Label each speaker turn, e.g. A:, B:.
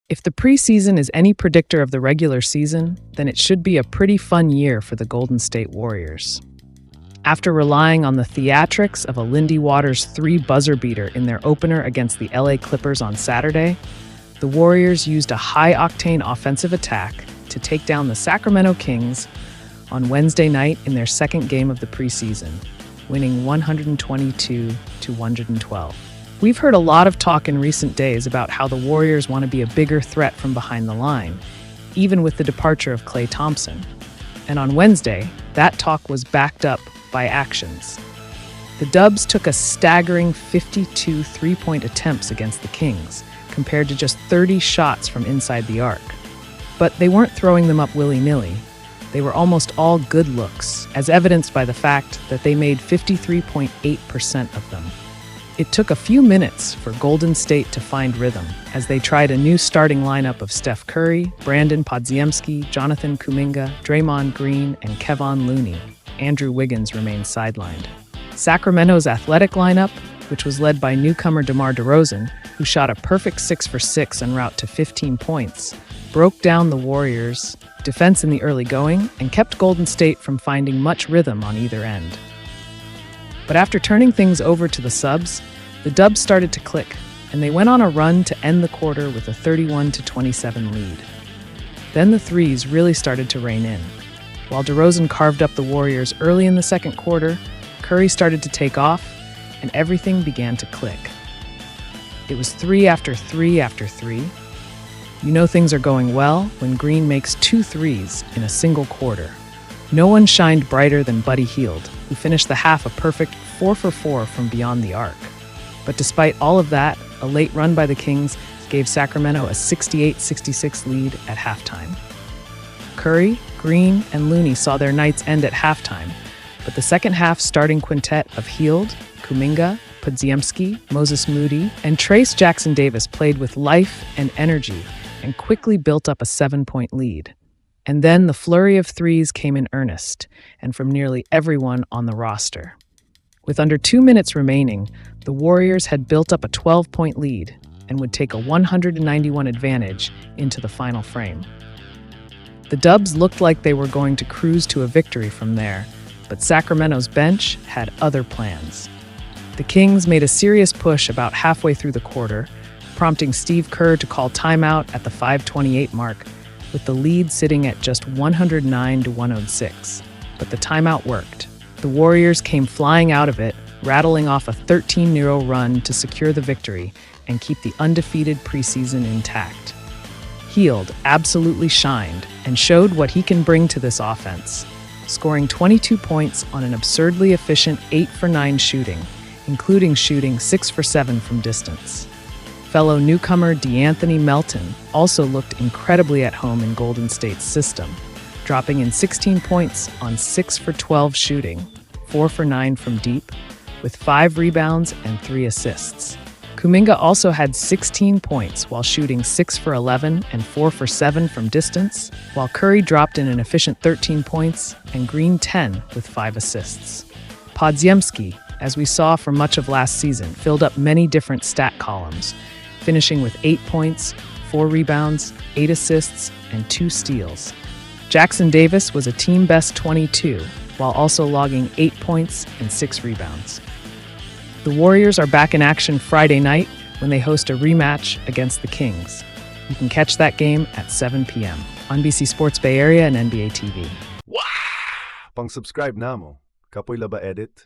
A: If the preseason is any predictor of the regular season, then it should be a pretty fun year for the Golden State Warriors. After relying on the theatrics of a Lindy Waters 3 buzzer beater in their opener against the LA Clippers on Saturday, the Warriors used a high-octane offensive attack to take down the Sacramento Kings on Wednesday night in their second game of the preseason, winning 122-112. We've heard a lot of talk in recent days about how the Warriors want to be a bigger threat from behind the line, even with the departure of Klay Thompson. And on Wednesday, that talk was backed up by actions. The Dubs took a staggering 52 three-point attempts against the Kings, compared to just 30 shots from inside the arc. But they weren't throwing them up willy-nilly. They were almost all good looks, as evidenced by the fact that they made 53.8% of them. It took a few minutes for Golden State to find rhythm as they tried a new starting lineup of Steph Curry, Brandon Podziemski, Jonathan Kuminga, Draymond Green, and Kevon Looney. Andrew Wiggins remained sidelined. Sacramento's athletic lineup, which was led by newcomer DeMar DeRozan, who shot a perfect 6 for 6 en route to 15 points, broke down the Warriors' defense in the early going and kept Golden State from finding much rhythm on either end. But after turning things over to the subs, the Dubs started to click, and they went on a run to end the quarter with a 31-27 lead. Then the threes really started to rain in. While DeRozan carved up the Warriors early in the second quarter, Curry started to take off, and everything began to click. It was 3 after 3 after 3. You know things are going well when Green makes 2 threes in a single quarter. No one shined brighter than Buddy Hield, who finished the half a perfect 4 for 4 from beyond the arc. But despite all of that, a late run by the Kings gave Sacramento a 68-66 lead at halftime. Curry, Green, and Looney saw their nights end at halftime, but the second half starting quintet of Hield, Kuminga, Podziemski, Moses Moody, and Trace Jackson Davis played with life and energy and quickly built up a 7-point lead. And then the flurry of threes came in earnest, and from nearly everyone on the roster. With under 2 minutes remaining, the Warriors had built up a 12-point lead and would take a 191 advantage into the final frame. The Dubs looked like they were going to cruise to a victory from there, but Sacramento's bench had other plans. The Kings made a serious push about halfway through the quarter, prompting Steve Kerr to call timeout at the 5:28 mark, with the lead sitting at just 109-106. But the timeout worked. The Warriors came flying out of it, rattling off a 13-0 run to secure the victory and keep the undefeated preseason intact. Hield absolutely shined and showed what he can bring to this offense, scoring 22 points on an absurdly efficient 8 for 9 shooting, including shooting 6 for 7 from distance. Fellow newcomer DeAnthony Melton also looked incredibly at home in Golden State's system, dropping in 16 points on 6 for 12 shooting, 4 for 9 from deep, with 5 rebounds and 3 assists. Kuminga also had 16 points while shooting 6 for 11 and 4 for 7 from distance, while Curry dropped in an efficient 13 points and Green 10 with 5 assists. Podziemski, as we saw for much of last season, filled up many different stat columns, finishing with 8 points, 4 rebounds, 8 assists, and 2 steals. Jackson Davis was a team-best 22, while also logging 8 points and 6 rebounds. The Warriors are back in action Friday night when they host a rematch against the Kings. You can catch that game at 7 p.m. on BC Sports Bay Area and NBA TV.
B: Wow! Pang-subscribe na mo. Kapoy Laba Edit.